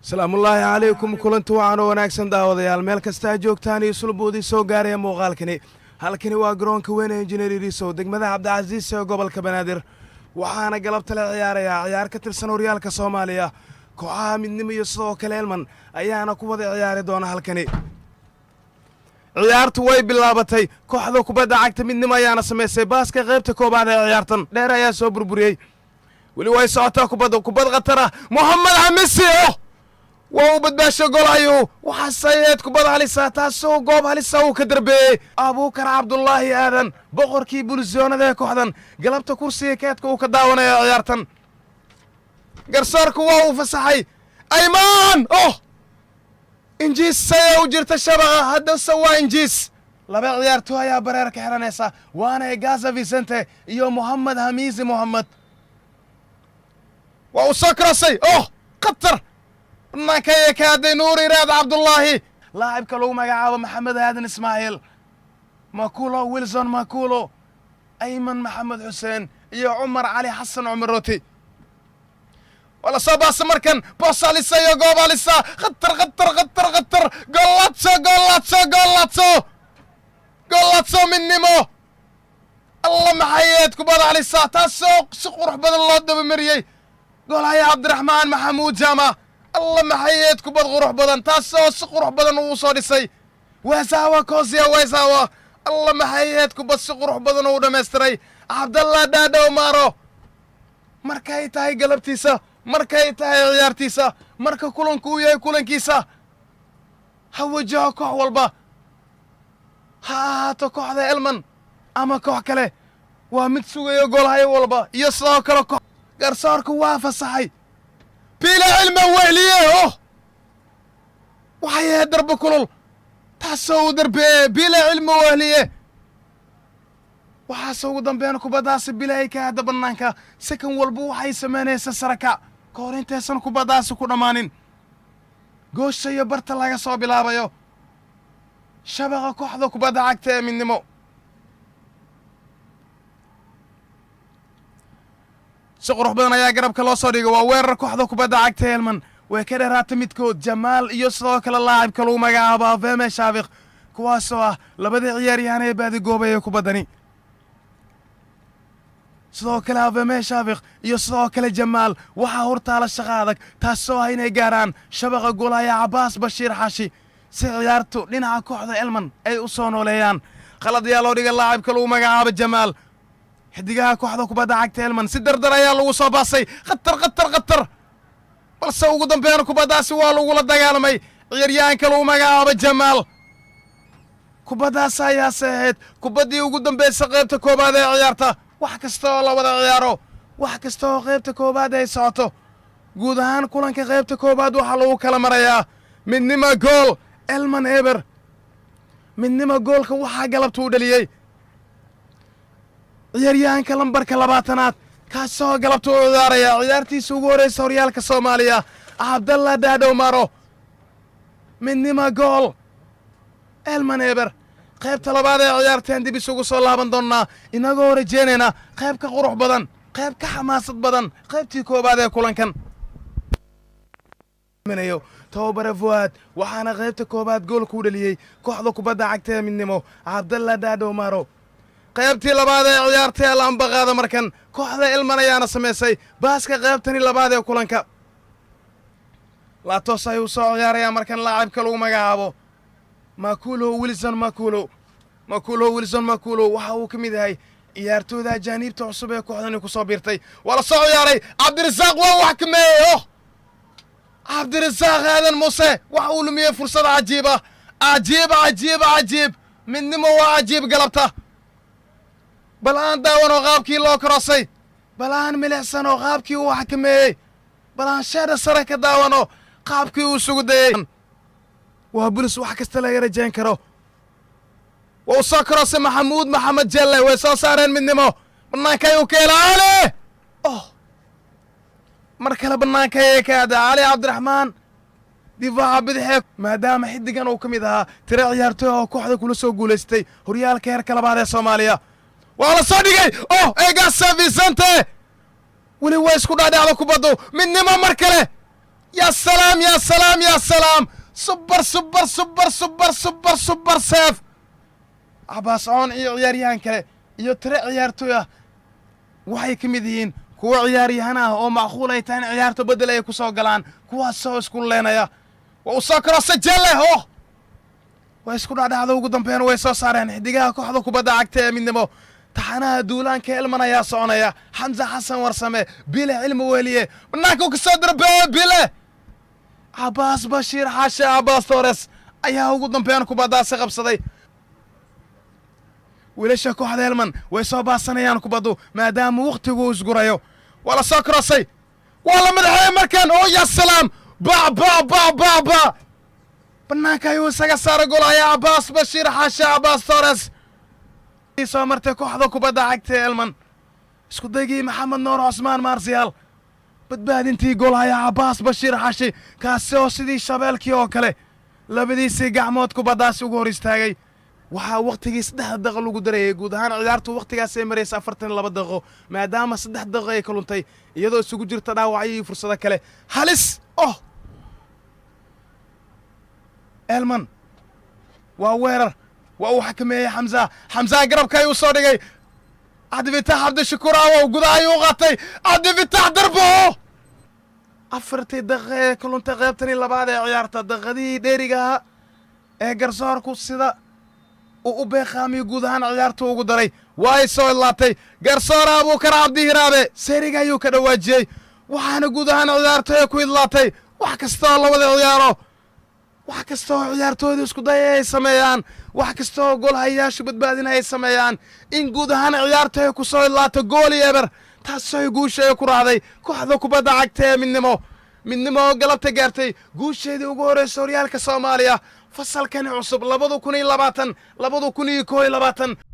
salaamullaahi calaykum kulanti wacan oo wanaagsan daawadayaal meel kastaa joogtaan iyo sulboodii soo gaaraya muuqaalkani halkani waa garoonka weyn ee injineer irisow degmada cabdicasiis ee gobolka banaadir waxaana galabta la ciyaarayaa ciyaar ka tirsan horyaalka soomaaliya kooxaha midnimo iyo sidoo kale elman ayaana ku wada ciyaari doona halkani ciyaartu way bilaabatay kooxda kubadda cagta midnimo ayaana samaysay baaska qaybta koobaad ee ciyaartan dheer ayaa soo burburiyey weli way socotaa kubad khatara moxamed xamisi waa uu badbaasho golayo waxaasayeed kubad halisa taasoo goob halisa uu ka darbeeyey abuukar cabdulaahi aadan boqorkii bulisoonada ee kooxdan galabta kursiga keedka uu ka daawanaya ciyaartan garsoorku waa uu fasaxay aymaan injiis saya u jirta shabaqa haddase waa injiis laba ciyaartooy ayaa bareer ka xihanaysa waana egaza vicente iyo moxamed hamiisi moxamed waa uu soo korosay khatar banaankaye kaaday nuur iraad cabdullaahi laacibka lagu magacaabo maxamed aadan ismaaciil makulo wilson makulo ayman maxamed xuseen iyo cumar cali xasan cumar roti waa la soo baasa markan boos alisa iyo goob alisa khatar gollatso midnimo alla maxayeed kubada alisa taasoo si qurux badan loo dabamariyey golhaya cabdiraxmaan maxamuud jaama alla maxayeed kubad qurux badan taasoo si qurux badan uu soo dhisay weesaawa koosiya weesaawa alla maxayeed kubad si qurux badan uu dhammaystiray cabdallah dhaadhow maaro markay tahay galabtiisa markay tahay ciyaartiisa marka kulanku uu yahay kulankiisa ha wajaho koox walba ha ahaato kooxda elman ama koox kale waa mid sugayo golhayo walba iyo sidoo kale koox garsoorku waa fasaxay biila cilma wehliye waxay ahayd darba kulul taasoo uu darbeeye biila cilma wehliye waxaase ugu dambeyn kubaddaasi bilaahay ka hadda bannaanka sakan walba waxay samaynaysa saraka ka hor intaysan kubaddaasi ku dhammaanin goosha iyo barta laga soo bilaabayo shabaqa kooxda kubadda cagta ee midnimo si qurux badan ayaa garabka loo soo dhigay waa weerar kooxda kubadda cagta elman way ka dheeraata midkood jamaal iyo sidoo kale laacibka lagu magacaabo afeme shaafiq kuwaasoo ah labadii ciyaaryahan ee baadigoobaye kubaddani sidoo kale afeme shaafiq iyo sidoo kale jamaal waxaa hortaala shaqa adag taasoo ah inay gaaraan shabaqa golaya cabaas bashiir xaashi si ciyaartu dhinaca kooxda elman ay u soo nooleeyaan khalad ayaa loo dhigay laacibka lagu magacaabo jamaal xidigaha kooxda kubadda cagta elman si dardar ayaa lagu soo baasay khatar balse ugu dambeyn kubaddaasi waa lagula dagaalamay ciyaaryahanka lagu magacaabo jamaal kubaddaas ayaase ahayd kubaddii ugu dambaysa qaybta koobaad ee ciyaarta wax kasta oo la wada ciyaaro wax kasta oo qaybta koobaad ay socoto guud ahaan kulanka qaybta koobaad waxaa lagu kala marayaa midnimo gool elman eber midnimo goolka waxaa galabta u dhaliyey ciyaaryahanka lambarka 20aad kaasoo galabta u ciyaaraya ciyaartiisa ugu horraysa horyaalka soomaaliya cabdallah dhaadhow maaro midnimo gool elman eber qaybta labaad ee ciyaarteen dib isugu soo laaban doonnaa inagoo rajeynayna qayb ka qurux badan qayb ka xamaasad badan qaybtii koobaad ee kulankan tobabare fuaad waxaana qaybta koobaad goolka u dhaliyey kooxda kubadda cagta ee midnimo cabdallah dhaadhow maaro qaybtii labaad ee ciyaarta ee laambaqaada markan kooxda elman ayaana samaysay baaska qaybtani labaad ee kulanka laatos ayuu soo ciyaarayaa markan laacibka lagu magacaabo makulo wilson makulo waxa uu ka mid yahay ciyaartooyda ajaaniibta cusub ee kooxdani ku soo biirtay waa la soo ciyaaray cabdirasaaq waa wax kameeye cabdirasaaq aadan muuse waxa uu lumiyey fursad cajiib midnimo waa cajiib galabta bal aan daawan oo qaabkii loo korosay bal aan milicsan oo qaabkii uu xakameeyey bal aan sheedha sare ka daawano qaabkii uu isugu dayey waa bulis wax kasta laga rajayn karo waa u soo korosay maxamuud maxamed jelle way soo saareen midnimo bannaankayuu ka hela cali mar kale bannaankayay ka aada cali cabdiraxmaan difaaca bidixee maadaama xiddigan uu ka mid ahaa tiro ciyaartooy oo kooxda kula soo guulaystay horyaalka heerka labaad ee soomaaliya waa la soo dhigay egasa vicente weli way isku dhaadhacda kubaddu midnimo mar kale يا سلام يا سلام يا سلام سوبر سوبر سوبر سوبر سوبر سوبر سيف عباس عون عياريان كله iyo tire ciyaartoy waxay ka mid yihiin kuwa ciyaaryahan oo macquul ay tahay ciyaarto bedel ay ku soo galaan kuwaas soo isku leenaya waa soo karasa jelle way isku dhacdo ugu dambeyn way soo saareen xidigaha kooxda kubadda cagta ee midnimo taxanaha duulaanka Elman ayaa soconaya Hamza Xasan Warsame bile cilmi weliye banaanka ka soo darbay bile Abbas Bashir Xaashi Abbas Torres ayaa ugu dambeyn kubaddaasi qabsaday wiilasha kooxda Elman way soo baasanayaan kubaddu maadaama waqtigu isgurayo wala soo krasay wala madaxay markan oo ya salaam ba banaanka ayuu isaga saaray gool ayaa Abbas Bashir Xaashi Abbas Torres soo martay kooxda kubadda cagta Elman isku dayay Maxamed Nuur Cusmaan Marsial badbaadintii gool ayaa Abbas Bashir Xaashi kaasi oo sidii shabeelkii oo kale labadiisii gacmood kubaddaasi ugu hor istaagay waxaa waqtigii 3 daqiiqo lagu dareeyay guud ahaan ciyaartu waqtigaas ay mareysay 42 daqiiqo maadaama 3 daqiiqo ay kaluntay iyadoo isugu jirta dhaawacyo iyo fursado kale halis Elman waa weerar waa uu xakameeyay Hamza garabka ayuu soo dhigay Cabdifitaax Cabdishakuur oo gudaha ayuu qaatay Cabdifitaax darbo afartii daqiiqo kaluntay qaybtani labaad ee ciyaarta daqiiqadii dheeriga ee garsoorku sida u beeqaami guud ahaan ciyaartu ugu daray way soo ilaatay garsoor Abuukar Cabdi Hiraabe seeriga ayuu ka dhawaajiyay waxaana guud ahaan ciyaartu ku ilaatay wax kasta oo la wada ciyaaro wax kasta oo ciyaartooydu isku dayay sameeyaan wax kasta oo gool hayaashu badbaadinay sameeyaan in guud ahaan ciyaartu ku soo ilaato gool eber taasoo guusha ku raacday kooxda kubadda cagta ee midnimo galabta gaartay guusheedii ugu horeysay horyaalka Soomaaliya fasalkan cusub 2020 2021